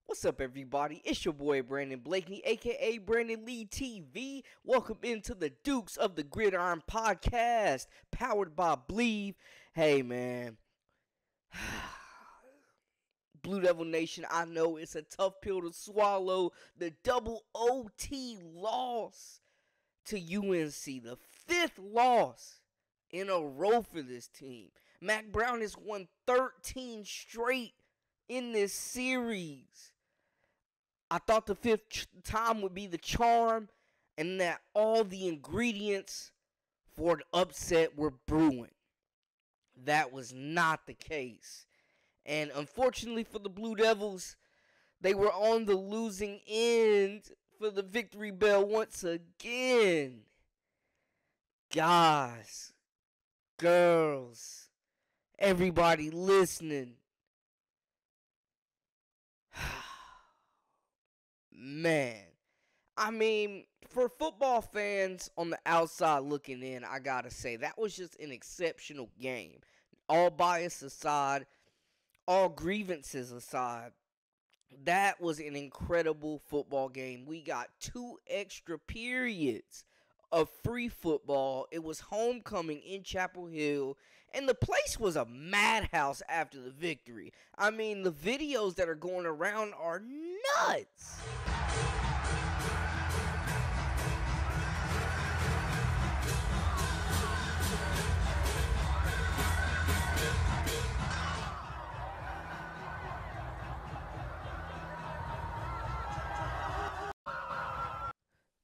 What's up, everybody? It's your boy Brandon Blakney, aka Brandon Lee TV. Welcome into the Dukes of the Gridiron podcast, powered by Believe. Hey, man. Blue Devil Nation, I know it's a tough pill to swallow. The double OT loss to UNC, the fifth loss in a row for this team. Mack Brown has won 13 straight in this series. I thought the fifth time would be the charm and that all the ingredients for an upset were brewing. That was not the case. And unfortunately for the Blue Devils, they were on the losing end for the victory bell once again. Guys, girls, everybody listening. Man, I mean, for football fans on the outside looking in, I gotta say, that was just an exceptional game. All bias aside, all grievances aside, that was an incredible football game. We got 2 extra periods of free football. It was homecoming in Chapel Hill, and the place was a madhouse after the victory. I mean, the videos that are going around are nuts.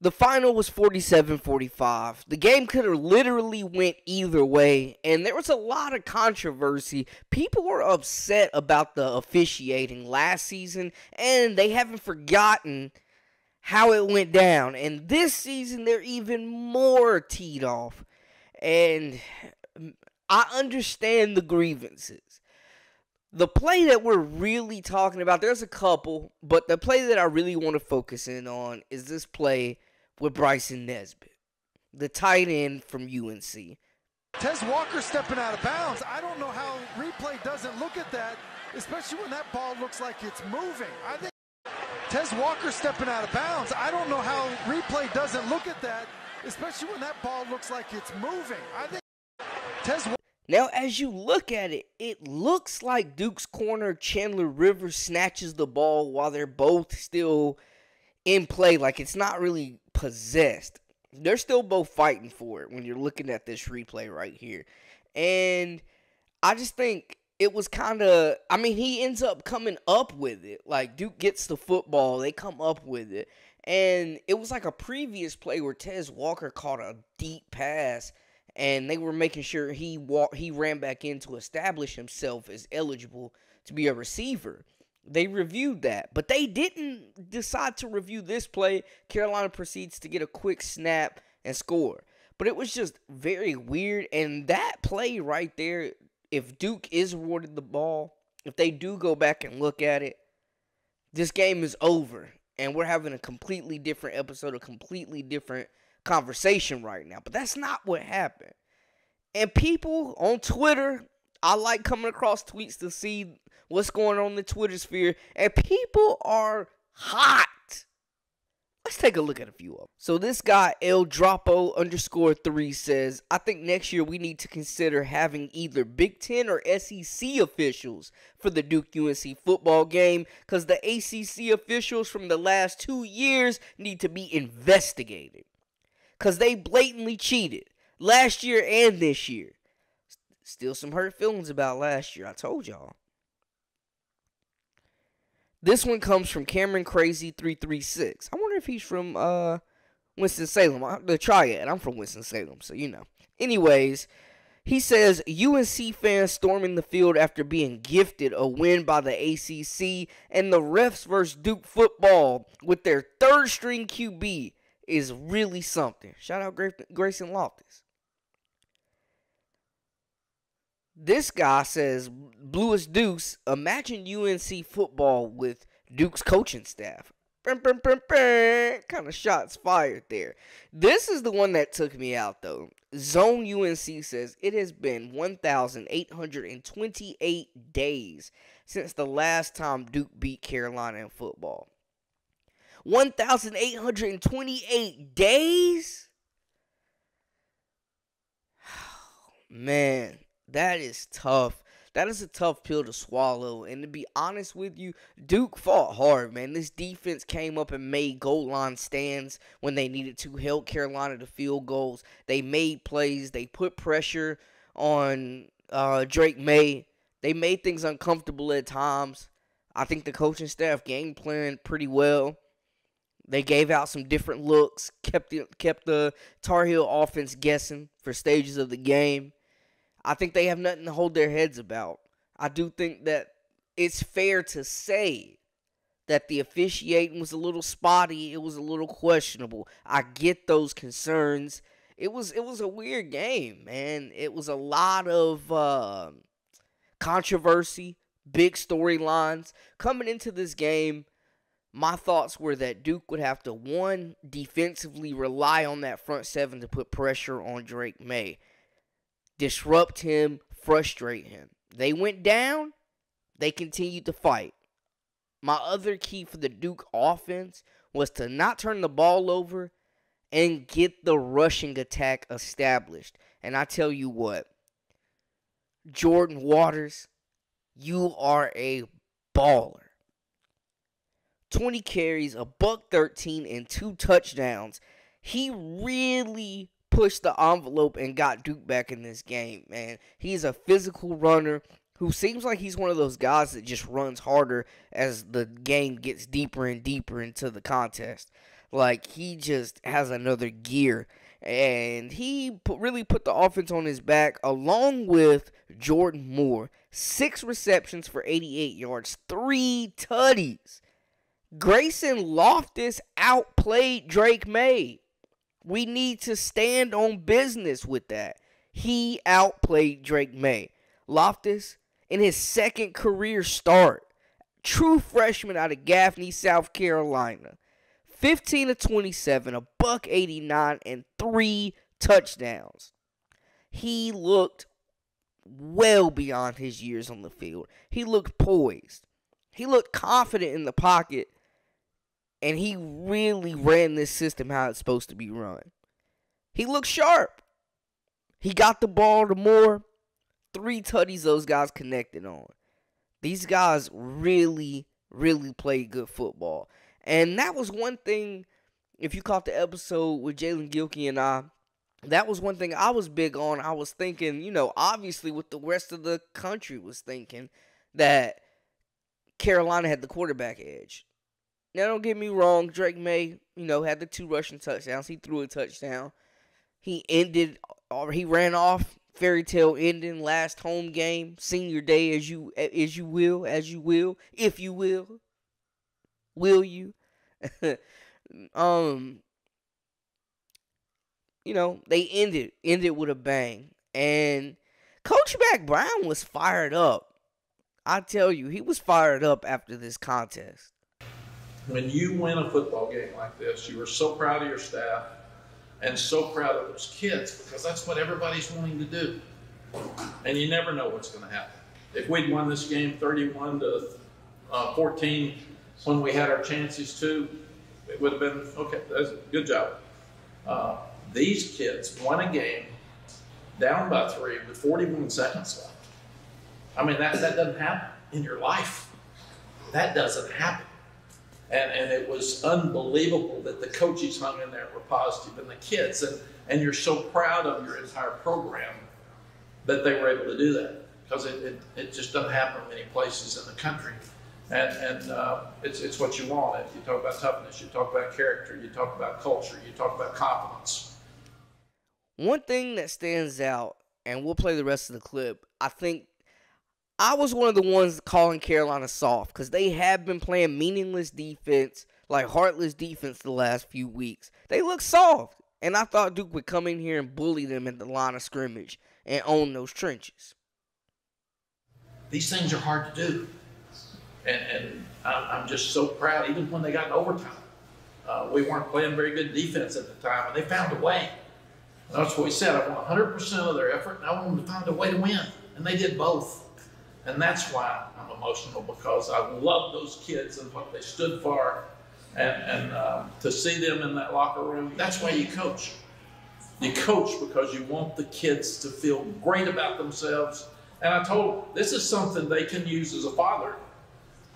The final was 47-45. The game could have literally went either way, and there was a lot of controversy. People were upset about the officiating last season, and they haven't forgotten how it went down. And this season, they're even more teed off. And I understand the grievances. The play that we're really talking about, there's a couple, but the play that I really want to focus in on is this play with Bryson Nesbitt, the tight end from UNC. Tez Walker stepping out of bounds. I don't know how replay doesn't look at that, especially when that ball looks like it's moving. I think Tez Walker stepping out of bounds. I don't know how replay doesn't look at that, especially when that ball looks like it's moving. I think Tez. Now, as you look at it, it looks like Duke's corner Chandler Rivers snatches the ball while they're both still in play. Like, it's not really possessed. They're still both fighting for it when you're looking at this replay right here. And I just think it was kind of, I mean, he ends up coming up with it. Like, Duke gets the football, they come up with it. And it was like a previous play where Tez Walker caught a deep pass, and they were making sure he ran back in to establish himself as eligible to be a receiver. They reviewed that, but they didn't decide to review this play. Carolina proceeds to get a quick snap and score. But it was just very weird, and that play right there, if Duke is awarded the ball, if they do go back and look at it, this game is over, and we're having a completely different episode, a completely different conversation right now. But that's not what happened. And people on Twitter, I like coming across tweets to see what's going on in the Twitter sphere, and people are hot. Let's take a look at a few of them. So this guy, ldropo_3 says, I think next year we need to consider having either Big Ten or SEC officials for the Duke-UNC football game, because the ACC officials from the last 2 years need to be investigated, because they blatantly cheated last year and this year. Still some hurt feelings about last year, I told y'all. This one comes from Cameron Crazy 336. I wonder if he's from Winston-Salem. The Triad. I'm from Winston-Salem, so you know. Anyways, he says, UNC fans storming the field after being gifted a win by the ACC, and the refs versus Duke football with their third-string QB is really something. Shout out Grayson Loftus. This guy says, Bluest Deuce, imagine UNC football with Duke's coaching staff. Kind of shots fired there. This is the one that took me out, though. Zone UNC says, it has been 1,828 days since the last time Duke beat Carolina in football. 1,828 days? Man, that is tough. That is a tough pill to swallow. And to be honest with you, Duke fought hard, man. This defense came up and made goal line stands when they needed to, held Carolina to field goals. They made plays. They put pressure on Drake Maye. They made things uncomfortable at times. I think the coaching staff game planned pretty well. They gave out some different looks, kept the Tar Heel offense guessing for stages of the game. I think they have nothing to hold their heads about. I do think that it's fair to say that the officiating was a little spotty. It was a little questionable. I get those concerns. It was a weird game, man. It was a lot of controversy, big storylines. Coming into this game, my thoughts were that Duke would have to, one, defensively rely on that front seven to put pressure on Drake Maye. Disrupt him, frustrate him. They went down, they continued to fight. My other key for the Duke offense was to not turn the ball over and get the rushing attack established. And I tell you what, Jordan Waters, you are a baller. 20 carries, a $113, and 2 touchdowns. He really pushed the envelope and got Duke back in this game, man. He's a physical runner who seems like he's one of those guys that just runs harder as the game gets deeper and deeper into the contest. Like, he just has another gear. And he really put the offense on his back, along with Jordan Moore. 6 receptions for 88 yards, 3 tutties. Grayson Loftus outplayed Drake Maye. We need to stand on business with that. He outplayed Drake Maye. Loftus, in his second career start, true freshman out of Gaffney, South Carolina, 15 of 27, a $189, and 3 touchdowns. He looked well beyond his years on the field. He looked poised. He looked confident in the pocket. And he really ran this system how it's supposed to be run. He looked sharp. He got the ball to Moore. 3 tutties those guys connected on. These guys really, really played good football. And that was one thing, if you caught the episode with Jalen Gilkey and I, that was one thing I was big on. I was thinking, obviously what the rest of the country was thinking, that Carolina had the quarterback edge. Now, don't get me wrong. Drake Maye, had the 2 rushing touchdowns. He threw a touchdown. He ran off fairy tale ending last home game, senior day, as you will, if you will you? They ended with a bang. And Coach Mack Brown was fired up. I tell you, he was fired up after this contest. When you win a football game like this, you are so proud of your staff and so proud of those kids, because that's what everybody's wanting to do. And you never know what's going to happen. If we'd won this game 31-14 when we had our chances to, it would have been, okay, that's a good job. These kids won a game down by 3 with 41 seconds left. I mean, that doesn't happen in your life. That doesn't happen. And it was unbelievable that the coaches hung in there were positive, and the kids, and you're so proud of your entire program that they were able to do that, because it just doesn't happen in many places in the country. And it's what you want. If you talk about toughness, you talk about character, you talk about culture, you talk about confidence. One thing that stands out, and we'll play the rest of the clip, I think I was one of the ones calling Carolina soft, because they have been playing meaningless defense, like heartless defense the last few weeks. They look soft, and I thought Duke would come in here and bully them at the line of scrimmage and own those trenches. These things are hard to do, and I'm just so proud. Even when they got in overtime, we weren't playing very good defense at the time, and they found a way. And that's what we said. I want 100% of their effort, and I want them to find a way to win, and they did both. And that's why I'm emotional, because I love those kids and what they stood for. And to see them in that locker room, that's why you coach. You coach because you want the kids to feel great about themselves. And I told them, this is something they can use as a father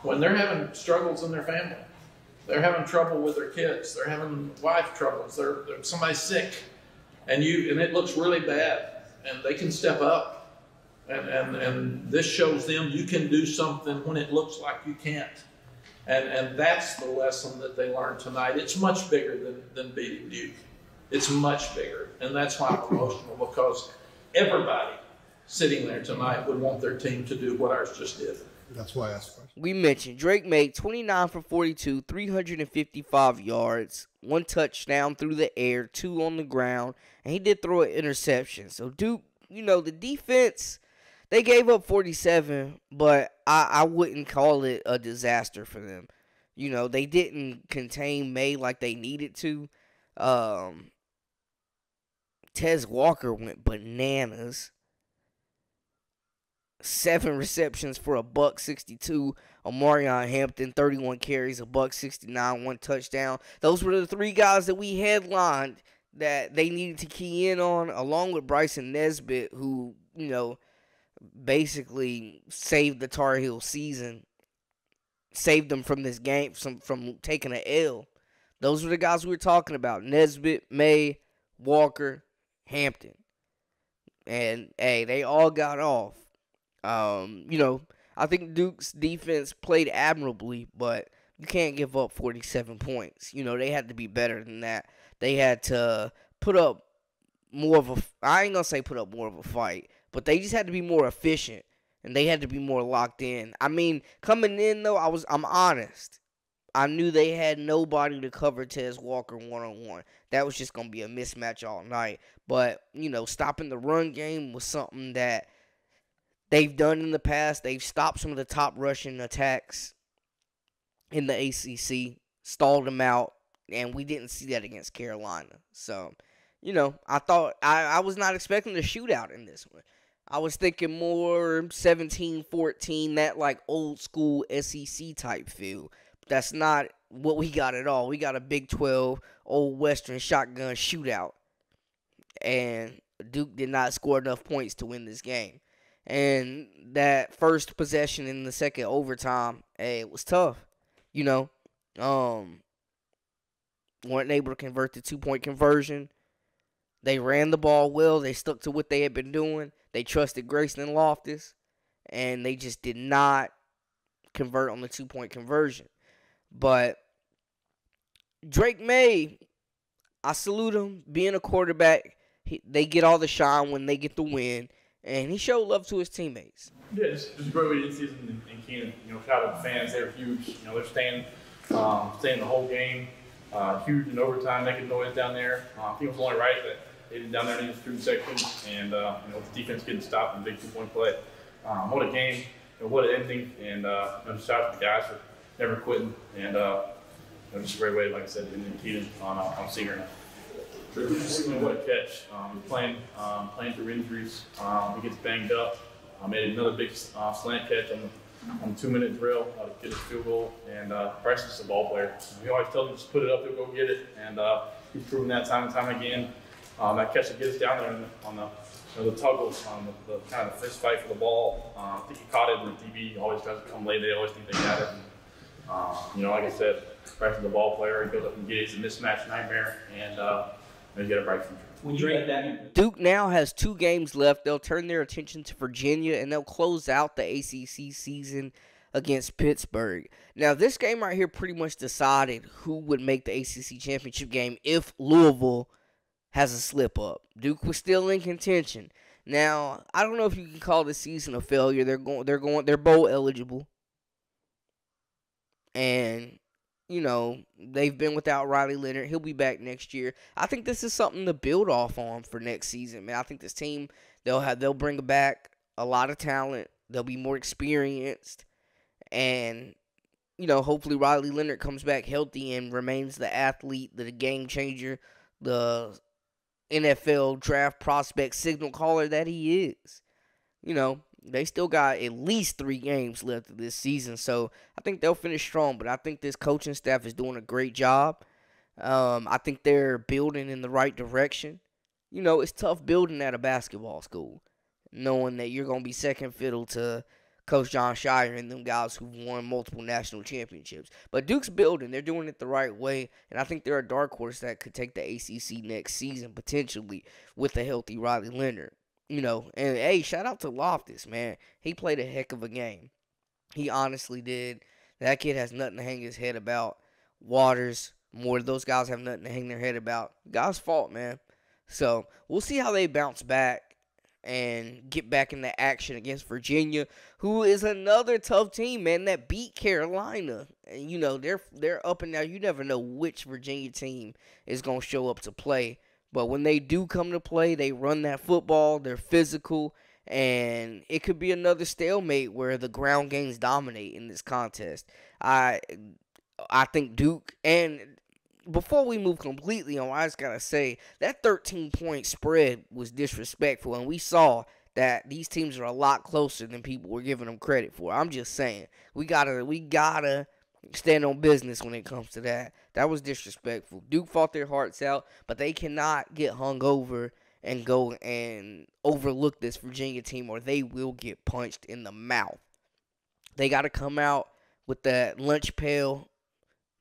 when they're having struggles in their family. They're having trouble with their kids. They're having wife troubles. They're somebody's sick, and it looks really bad. And they can step up, and this shows them you can do something when it looks like you can't. And that's the lesson that they learned tonight. It's much bigger than beating Duke. It's much bigger. And that's why I'm emotional, because everybody sitting there tonight would want their team to do what ours just did. That's why I asked the question. We mentioned Drake Maye 29 for 42, 355 yards, 1 touchdown through the air, 2 on the ground, and he did throw an interception. So Duke, the defense, they gave up 47, but I wouldn't call it a disaster for them. They didn't contain Maye like they needed to. Tez Walker went bananas. 7 receptions for $162. Omarion Hampton, 31 carries, $169, 1 touchdown. Those were the 3 guys that we headlined that they needed to key in on, along with Bryson Nesbitt, who, basically saved the Tar Heel season, saved them from this game, from taking an L. Those were the guys we were talking about: Nesbitt, Maye, Walker, Hampton. And, hey, they all got off. I think Duke's defense played admirably, but you can't give up 47 points. They had to be better than that. They had to put up more of a, I ain't going to say put up more of a fight, but they just had to be more efficient, and they had to be more locked in. I mean, coming in, though, I'm honest. I knew they had nobody to cover Tez Walker one-on-one. That was just going to be a mismatch all night. But, stopping the run game was something that they've done in the past. They've stopped some of the top rushing attacks in the ACC, stalled them out, and we didn't see that against Carolina. So, I thought I was not expecting a shootout in this one. I was thinking more 17-14, that old school SEC type feel. But that's not what we got at all. We got a Big 12 old Western shotgun shootout. And Duke did not score enough points to win this game. And that first possession in the second overtime, it was tough. Weren't able to convert the 2-point conversion. They ran the ball well. They stuck to what they had been doing. They trusted Grayson and Loftus, and they just did not convert on the 2-point conversion. But Drake Maye, I salute him. Being a quarterback, they get all the shine when they get the win. And he showed love to his teammates. Yeah, it's a great way to end the season in Keenan. Shout out to the fans. They're huge. They're staying the whole game. Huge in overtime, making noise down there. I think it was only right that they did down there in the student section. And, the defense getting stopped in a big 2-point play. What a game. What an ending. And just shout out to the guys for never quitting. And just a great way, like I said, to end Keenan on Seager. What a catch. Playing through injuries. He gets banged up. Made another big slant catch on the 2-minute drill to get his field goal. And Bryce is a ball player. We always tell him just put it up there, go get it. And he's proven that time and time again. That catch that gets down there on the tuggle, the kind of fist fight for the ball. I think he caught it, and the DB always tries to come late. They always think they got it. And, like I said, Bryce is a ball player. He goes up and gets it. It's a mismatch nightmare. And you get a break from Duke now has 2 games left. They'll turn their attention to Virginia, and they'll close out the ACC season against Pittsburgh. Now, this game right here pretty much decided who would make the ACC championship game if Louisville has a slip-up. Duke was still in contention. Now, I don't know if you can call this season a failure. They're bowl eligible. And they've been without Riley Leonard. He'll be back next year. I think this is something to build off on for next season, man. I think this team, they'll bring back a lot of talent. They'll be more experienced. And, hopefully Riley Leonard comes back healthy and remains the athlete, the game changer, the NFL draft prospect signal caller that he is. They still got at least 3 games left of this season, so I think they'll finish strong. But I think this coaching staff is doing a great job. I think they're building in the right direction. You know, it's tough building at a basketball school, knowing that you're going to be second fiddle to Coach John Shire and them guys who've won multiple national championships. But Duke's building. They're doing it the right way, and I think they're a dark horse that could take the ACC next season, potentially, with a healthy Riley Leonard. You know, and, hey, shout out to Loftus, man. He played a heck of a game. He honestly did. That kid has nothing to hang his head about. Waters, more of those guys have nothing to hang their head about. God's fault, man. So, we'll see how they bounce back and get back into action against Virginia, who is another tough team, man, that beat Carolina. And, you know, they're up and down. You never know which Virginia team is going to show up to play. But when they do come to play, they run that football, they're physical, and it could be another stalemate where the ground games dominate in this contest. I think Duke, and before we move completely on, I just got to say, that 13-point spread was disrespectful, and we saw that these teams are a lot closer than people were giving them credit for. I'm just saying, we gotta stand on business when it comes to that. That was disrespectful. Duke fought their hearts out, but they cannot get hung over and go and overlook this Virginia team, or they will get punched in the mouth. They got to come out with that lunch pail,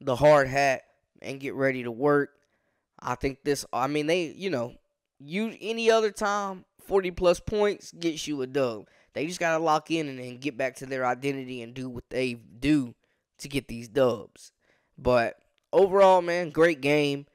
the hard hat, and get ready to work. I think any other time, 40-plus points gets you a dub. They just got to lock in and then get back to their identity and do what they do to get these dubs. But overall, man, great game.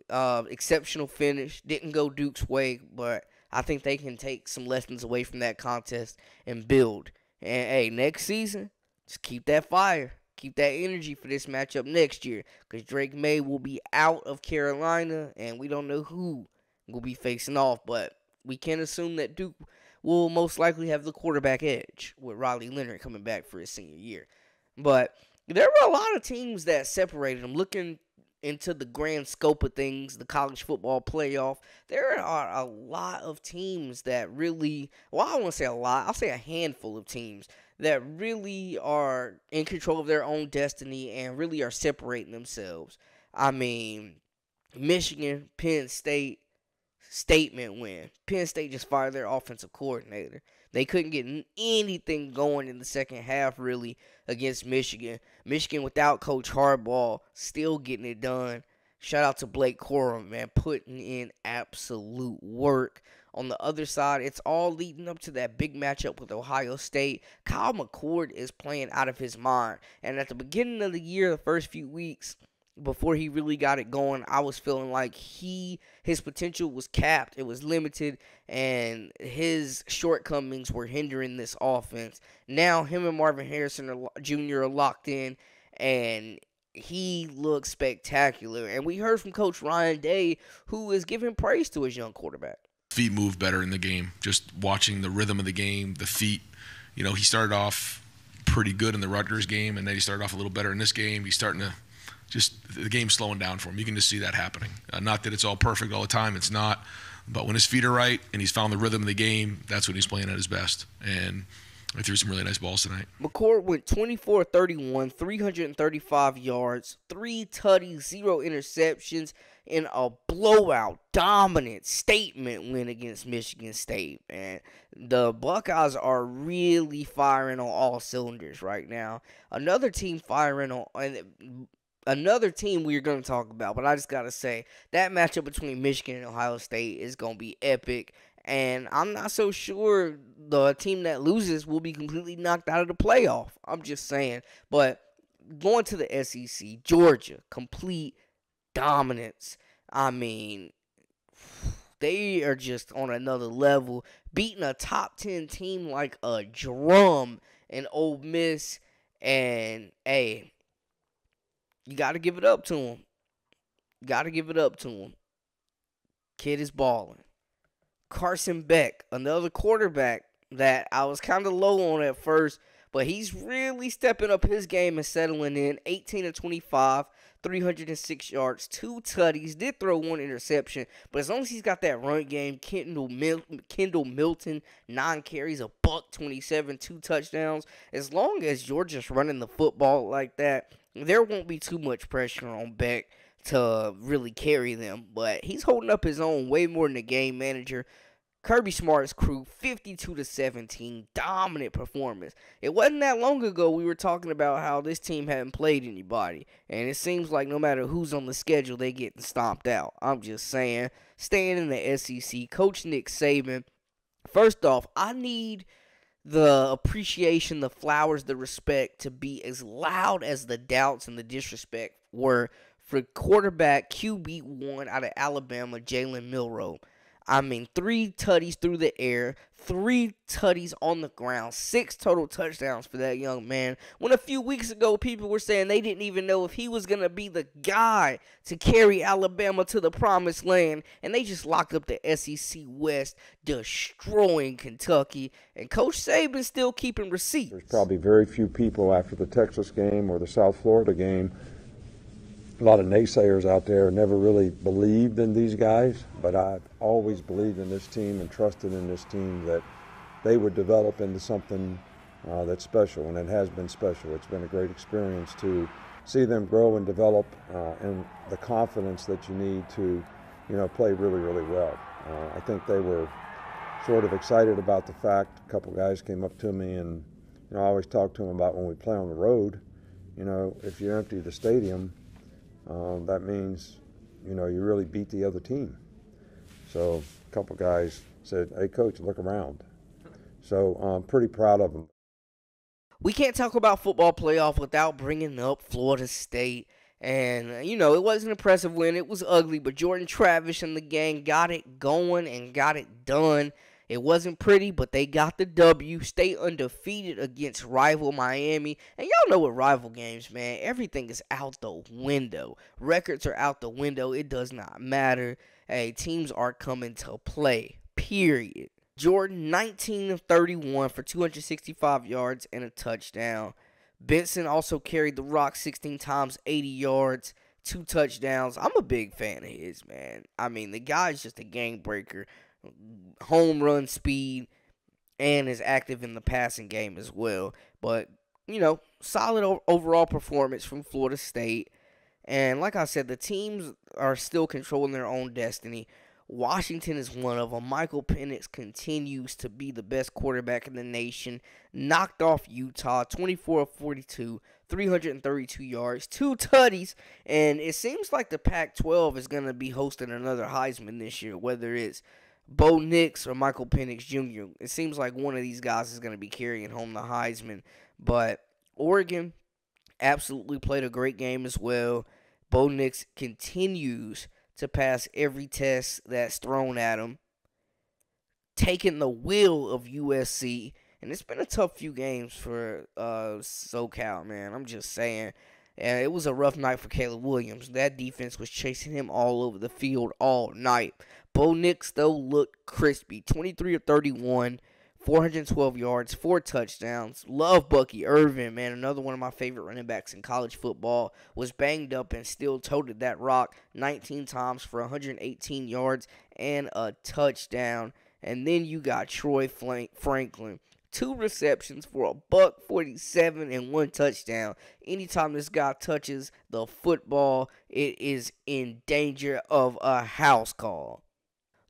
Exceptional finish. Didn't go Duke's way, but I think they can take some lessons away from that contest and build. And, hey, next season, just keep that fire. Keep that energy for this matchup next year, because Drake Maye will be out of Carolina, and we don't know who will be facing off. But we can assume that Duke will most likely have the quarterback edge with Riley Leonard coming back for his senior year. But there were a lot of teams that separated them. Looking into the grand scope of things, the college football playoff, there are a lot of teams that really, well, I won't say a lot, I'll say a handful of teams that really are in control of their own destiny and really are separating themselves. I mean, Michigan, Penn State, statement win. Penn State just fired their offensive coordinator. They couldn't get anything going in the second half, really, against Michigan. Michigan, without Coach Harbaugh, still getting it done. Shout out to Blake Corum, man, putting in absolute work. On the other side, it's all leading up to that big matchup with Ohio State. Kyle McCord is playing out of his mind. And at the beginning of the year, the first few weeks, before he really got it going, I was feeling like his potential was capped. It was limited, and his shortcomings were hindering this offense. Now, him and Marvin Harrison Jr. are locked in, and he looks spectacular. And we heard from Coach Ryan Day, who is giving praise to his young quarterback. Feet move better in the game. Just watching the rhythm of the game, the feet. You know, he started off pretty good in the Rutgers game, and then he started off a little better in this game. He's starting to the game's slowing down for him. You can just see that happening. Not that it's all perfect all the time. It's not. But when his feet are right and he's found the rhythm of the game, that's when he's playing at his best. And he threw some really nice balls tonight. McCord went 24-31, 335 yards, 3 tutties, 0 interceptions, in a blowout, dominant statement win against Michigan State, man. The Buckeyes are really firing on all cylinders right now. Another team we're going to talk about, but I just got to say, that matchup between Michigan and Ohio State is going to be epic, and I'm not so sure the team that loses will be completely knocked out of the playoff. I'm just saying. But going to the SEC, Georgia, complete dominance. I mean, they are just on another level, beating a top 10 team like a drum in Ole Miss, and, hey, you got to give it up to him. Kid is balling. Carson Beck, another quarterback that I was kind of low on at first, But he's really stepping up his game and settling in. 18 of 25, 306 yards, 2 tutties. Did throw 1 interception, but as long as he's got that run game, Kendall Milton, 9 carries, a $127, 2 touchdowns. As long as you're just running the football like that, there won't be too much pressure on Beck to really carry them. But he's holding up his own way more than the game manager. Kirby Smart's crew, 52-17, dominant performance. It wasn't that long ago we were talking about how this team hadn't played anybody, and it seems like no matter who's on the schedule, they getting stomped out. I'm just saying, staying in the SEC, Coach Nick Saban, first off, I need the appreciation, the flowers, the respect to be as loud as the doubts and the disrespect were for quarterback QB1 out of Alabama, Jalen Milroe. I mean, 3 tutties through the air, 3 tutties on the ground, 6 total touchdowns for that young man. When a few weeks ago, people were saying they didn't even know if he was going to be the guy to carry Alabama to the promised land. And they just locked up the SEC West, destroying Kentucky. And Coach Saban's still keeping receipts. There's probably very few people after the Texas game or the South Florida game. A lot of naysayers out there never really believed in these guys, but I've always believed in this team and trusted in this team that they would develop into something that's special, and it has been special. It's been a great experience to see them grow and develop, and the confidence that you need to, play really, really well. I think they were sort of excited about the fact. A couple guys came up to me, and I always talk to them about when we play on the road. If you empty the stadium, that means, you really beat the other team. So a couple guys said, "Hey, Coach, look around." So I'm pretty proud of them. We can't talk about football playoff without bringing up Florida State. And, it was an impressive win. It was ugly, but Jordan Travis and the gang got it going and got it done. It wasn't pretty, but they got the W. Stay undefeated against rival Miami. And y'all know with rival games, man, everything is out the window. Records are out the window. It does not matter. Hey, teams are coming to play, period. Jordan, 19 of 31 for 265 yards and a touchdown. Benson also carried the rock 16 times, 80 yards, 2 touchdowns. I'm a big fan of his, man. I mean, the guy's just a game breaker. Home run speed, and is active in the passing game as well. But, solid overall performance from Florida State. And like I said, the teams are still controlling their own destiny. Washington is one of them. Michael Penix continues to be the best quarterback in the nation. Knocked off Utah, 24 of 42, 332 yards, 2 tutties. And it seems like the Pac-12 is going to be hosting another Heisman this year, whether it's Bo Nix or Michael Penix Jr. It seems like one of these guys is going to be carrying home the Heisman. But Oregon absolutely played a great game as well. Bo Nix continues to pass every test that's thrown at him, taking the will of USC. And it's been a tough few games for SoCal, man. I'm just saying. And it was a rough night for Caleb Williams. That defense was chasing him all over the field all night. Bo Nix, though, looked crispy. 23 of 31, 412 yards, 4 touchdowns. Love Bucky Irvin, man. Another one of my favorite running backs in college football. Was banged up and still toted that rock 19 times for 118 yards and a touchdown. And then you got Troy Franklin. 2 receptions for $147 and 1 touchdown. Anytime this guy touches the football, it is in danger of a house call.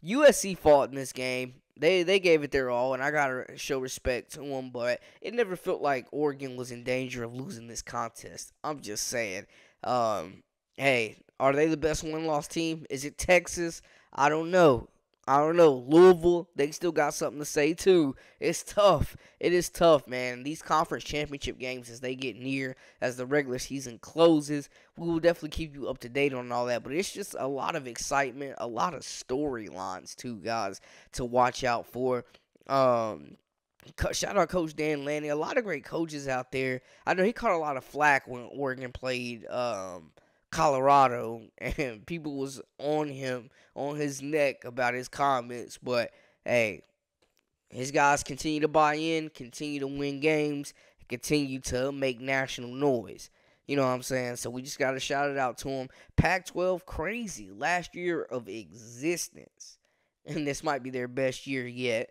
USC fought in this game. They gave it their all, and I got to show respect to them, but it never felt like Oregon was in danger of losing this contest. I'm just saying. Hey, are they the best win-loss team? Is it Texas? I don't know. Louisville, they still got something to say, too. It's tough. It is tough, man. These conference championship games, as they get near, as the regular season closes, we will definitely keep you up to date on all that. But it's just a lot of excitement, a lot of storylines, too, guys, to watch out for. Shout out Coach Dan Lanning. A lot of great coaches out there. I know he caught a lot of flack when Oregon played Colorado, and people was on him, on his neck about his comments. But hey, his guys continue to buy in, continue to win games, continue to make national noise. You know what I'm saying? So we just got to shout it out to him. Pac-12 crazy. Last year of existence. And this might be their best year yet.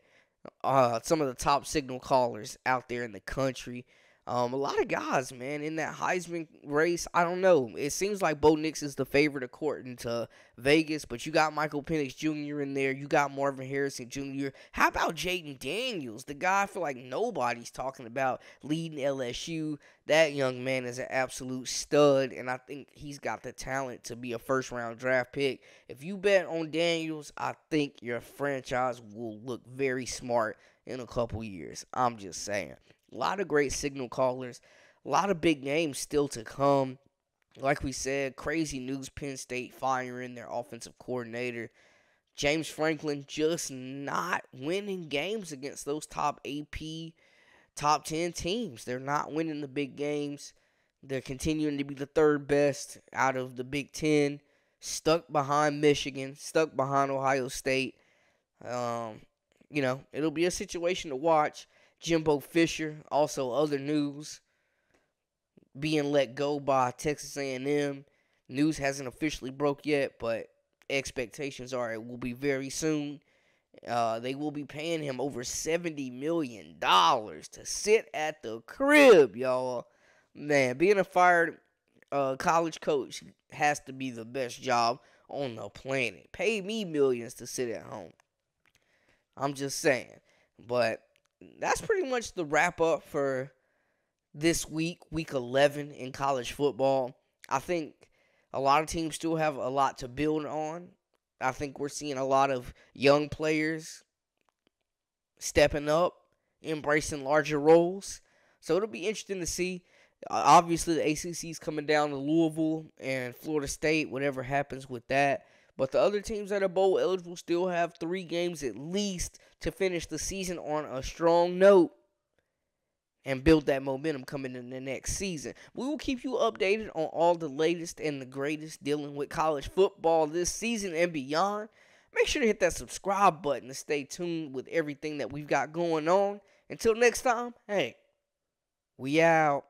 Some of the top signal callers out there in the country. A lot of guys, man, in that Heisman race. I don't know. It seems like Bo Nix is the favorite according to Vegas, but you got Michael Penix Jr. in there. You got Marvin Harrison Jr. How about Jaden Daniels, the guy I feel like nobody's talking about leading LSU? That young man is an absolute stud, and I think he's got the talent to be a first-round draft pick. If you bet on Daniels, I think your franchise will look very smart in a couple years. I'm just saying. A lot of great signal callers. A lot of big names still to come. Like we said, crazy news, Penn State firing their offensive coordinator. James Franklin just not winning games against those top AP, top 10 teams. They're not winning the big games. They're continuing to be the third best out of the Big Ten. Stuck behind Michigan. Stuck behind Ohio State. It'll be a situation to watch. Jimbo Fisher, also other news, being let go by Texas A&M. News hasn't officially broke yet, but expectations are it will be very soon. They will be paying him over $70 million to sit at the crib, y'all. Man, being a fired college coach has to be the best job on the planet. Pay me millions to sit at home. I'm just saying. But that's pretty much the wrap up for this week 11 in college football. I think a lot of teams still have a lot to build on. I think we're seeing a lot of young players stepping up, embracing larger roles. So it'll be interesting to see. Obviously, the ACC is coming down to Louisville and Florida State, whatever happens with that. But the other teams that are bowl eligible still have 3 games at least to finish the season on a strong note and build that momentum coming in the next season. We will keep you updated on all the latest and the greatest dealing with college football this season and beyond. Make sure to hit that subscribe button to stay tuned with everything that we've got going on. Until next time, hey, we out.